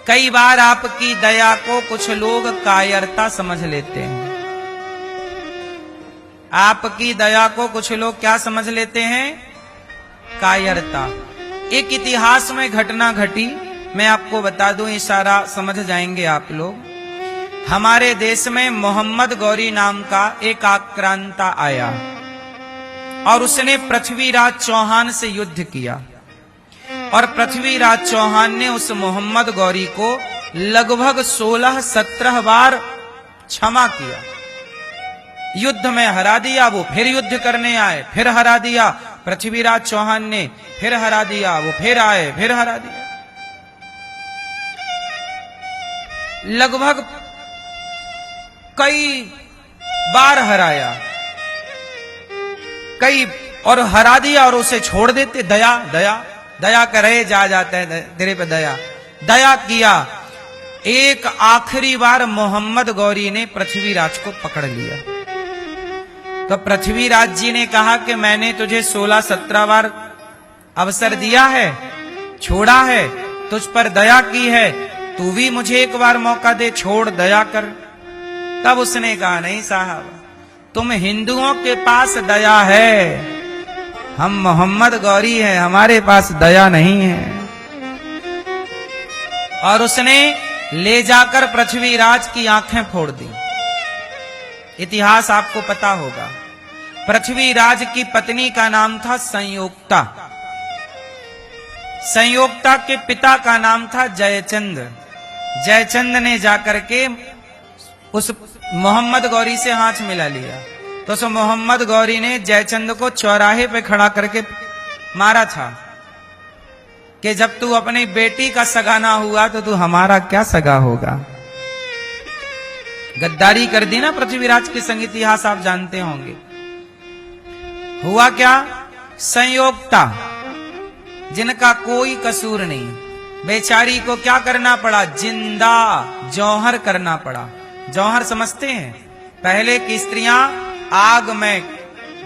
कई बार आपकी दया को कुछ लोग कायरता समझ लेते हैं। आपकी दया को कुछ लोग क्या समझ लेते हैं? कायरता। एक इतिहास में घटना घटी, मैं आपको बता दूं, इशारा समझ जाएंगे आप लोग। हमारे देश में मोहम्मद गौरी नाम का एक आक्रांता आया और उसने पृथ्वीराज चौहान से युद्ध किया और पृथ्वीराज चौहान ने उस मोहम्मद गौरी को लगभग 16-17 बार क्षमा किया। युद्ध में हरा दिया, वो फिर युद्ध करने आए, फिर हरा दिया। पृथ्वीराज चौहान ने फिर हरा दिया, वो फिर आए, फिर हरा दिया। लगभग कई बार हराया, कई और हरा दिया और उसे छोड़ देते। दया दया दया करे जा जाता है तेरे पे दया। दया किया। एक आखिरी बार मोहम्मद गौरी ने पृथ्वीराज को पकड़ लिया तो पृथ्वीराज जी ने कहा कि मैंने तुझे 16-17 बार अवसर दिया है, छोड़ा है, तुझ पर दया की है, तू भी मुझे एक बार मौका दे, छोड़, दया कर। तब उसने कहा नहीं साहब, तुम हिंदुओं के पास दया है, हम मोहम्मद गौरी हैं, हमारे पास दया नहीं है। और उसने ले जाकर पृथ्वीराज की आंखें फोड़ दी। इतिहास आपको पता होगा। पृथ्वीराज की पत्नी का नाम था संयोक्ता। संयोक्ता के पिता का नाम था जयचंद। जयचंद ने जाकर के उस मोहम्मद गौरी से हाथ मिला लिया तो उस मोहम्मद गौरी ने जयचंद को चौराहे पे खड़ा करके मारा था कि जब तू अपनी बेटी का सगा ना हुआ तो तू हमारा क्या सगा होगा। गद्दारी कर दी ना पृथ्वीराज के संग, इतिहास आप जानते होंगे। हुआ क्या? संयोक्ता जिनका कोई कसूर नहीं, बेचारी को क्या करना पड़ा? जिंदा जौहर करना पड़ा। जौहर समझते हैं? पहले की स्त्रियां आग में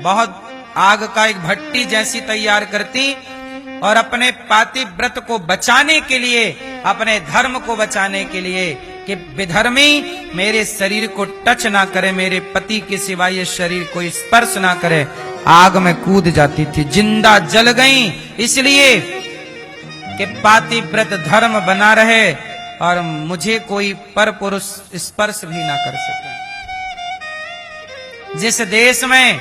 बहुत आग का एक भट्टी जैसी तैयार करती और अपने पातिव्रत को बचाने के लिए, अपने धर्म को बचाने के लिए कि विधर्मी मेरे शरीर को टच ना करे, मेरे पति के सिवाय ये शरीर को स्पर्श ना करे, आग में कूद जाती थी। जिंदा जल गई इसलिए कि पातिव्रत धर्म बना रहे और मुझे कोई पर पुरुष स्पर्श भी ना कर सके। जिस देश में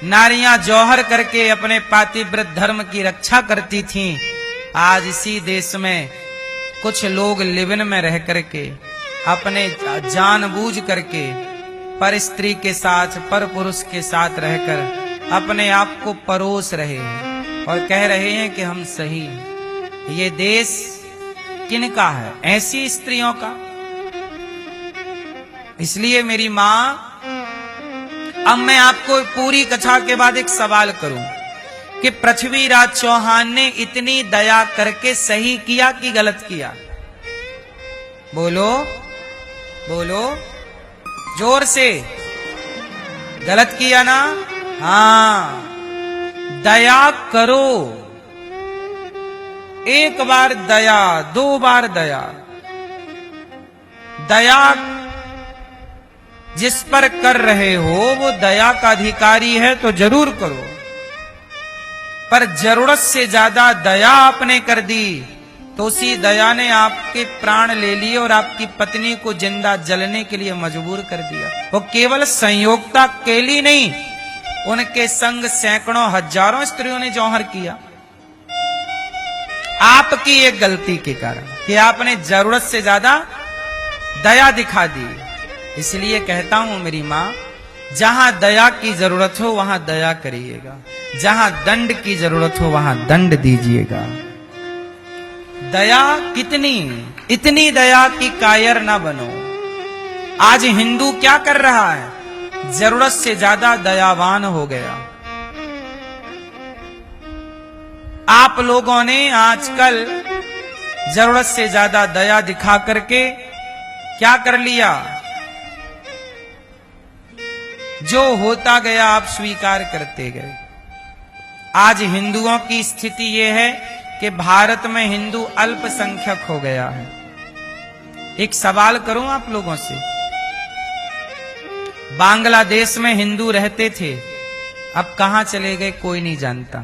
नारियां जौहर करके अपने पातिव्रत धर्म की रक्षा करती थीं, आज इसी देश में कुछ लोग लिविन में रह करके अपने जानबूझ करके पर स्त्री के साथ, पर पुरुष के साथ रहकर अपने आप को परोस रहे हैं और कह रहे हैं कि हम सही हैं। ये देश किनका है? ऐसी स्त्रियों का। इसलिए मेरी मां, अब मैं आपको पूरी कथा के बाद एक सवाल करूं कि पृथ्वीराज चौहान ने इतनी दया करके सही किया कि गलत किया? बोलो बोलो जोर से। गलत किया ना? हाँ, दया करो। एक बार दया, 2 बार दया। दया जिस पर कर रहे हो वो दया का अधिकारी है तो जरूर करो, पर जरूरत से ज्यादा दया आपने कर दी तो उसी दया ने आपके प्राण ले लिए और आपकी पत्नी को जिंदा जलने के लिए मजबूर कर दिया। वो केवल संयोक्ता अकेली नहीं, उनके संग सैकड़ों हजारों स्त्रियों ने जौहर किया आपकी एक गलती के कारण कि आपने जरूरत से ज्यादा दया दिखा दी। इसलिए कहता हूं मेरी मां, जहां दया की जरूरत हो वहां दया करिएगा, जहां दंड की जरूरत हो वहां दंड दीजिएगा। दया कितनी, इतनी दया की कायर ना बनो। आज हिंदू क्या कर रहा है? जरूरत से ज्यादा दयावान हो गया। आप लोगों ने आजकल जरूरत से ज्यादा दया दिखा करके क्या कर लिया? जो होता गया आप स्वीकार करते गए। आज हिंदुओं की स्थिति यह है कि भारत में हिंदू अल्पसंख्यक हो गया है। एक सवाल करूं आप लोगों से, बांग्लादेश में हिंदू रहते थे, अब कहां चले गए कोई नहीं जानता।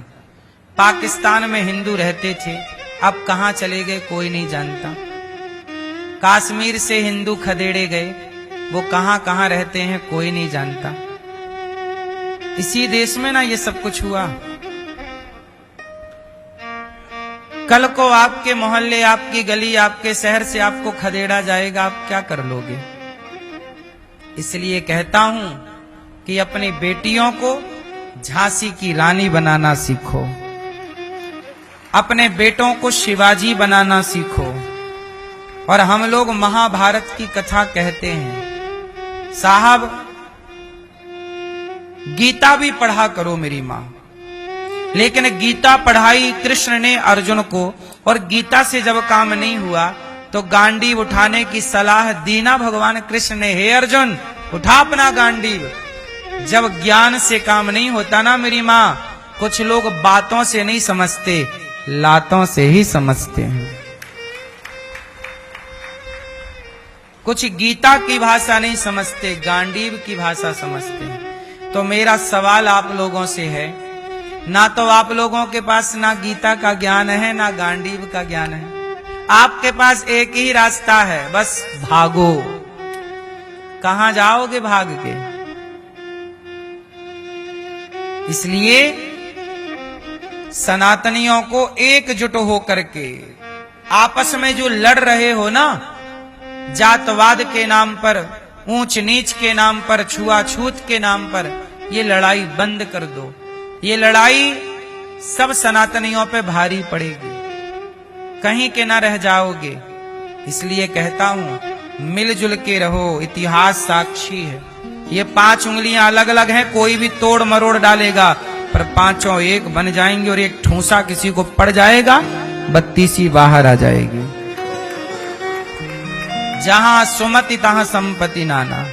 पाकिस्तान में हिंदू रहते थे, अब कहां चले गए कोई नहीं जानता। कश्मीर से हिंदू खदेड़े गए, वो कहां कहां रहते हैं कोई नहीं जानता। इसी देश में ना ये सब कुछ हुआ। कल को आपके मोहल्ले, आपकी गली, आपके शहर से आपको खदेड़ा जाएगा, आप क्या कर लोगे? इसलिए कहता हूं कि अपनी बेटियों को झांसी की रानी बनाना सीखो, अपने बेटों को शिवाजी बनाना सीखो। और हम लोग महाभारत की कथा कहते हैं, साहब गीता भी पढ़ा करो मेरी मां, लेकिन गीता पढ़ाई कृष्ण ने अर्जुन को, और गीता से जब काम नहीं हुआ तो गांडीव उठाने की सलाह दी ना भगवान कृष्ण ने, हे अर्जुन उठा अपना गांडीव। जब ज्ञान से काम नहीं होता ना मेरी मां, कुछ लोग बातों से नहीं समझते, लातों से ही समझते हैं। कुछ गीता की भाषा नहीं समझते, गांडीव की भाषा समझते हैं। तो मेरा सवाल आप लोगों से है, ना तो आप लोगों के पास ना गीता का ज्ञान है ना गांडीव का ज्ञान है, आपके पास एक ही रास्ता है, बस भागो। कहां जाओगे भाग के? इसलिए सनातनियों को एकजुट होकर के आपस में जो लड़ रहे हो ना, जातवाद के नाम पर, ऊंच नीच के नाम पर, छुआछूत के नाम पर, ये लड़ाई बंद कर दो। ये लड़ाई सब सनातनियों पे भारी पड़ेगी, कहीं के ना रह जाओगे। इसलिए कहता हूं मिलजुल के रहो, इतिहास साक्षी है। ये 5 उंगलियां अलग अलग हैं, कोई भी तोड़ मरोड़ डालेगा, पर पांचों एक बन जाएंगे। और एक ठूंसा किसी को पड़ जाएगा, 32 बाहर आ जाएगी। जहां सुमति तहां संपत्ति नाना।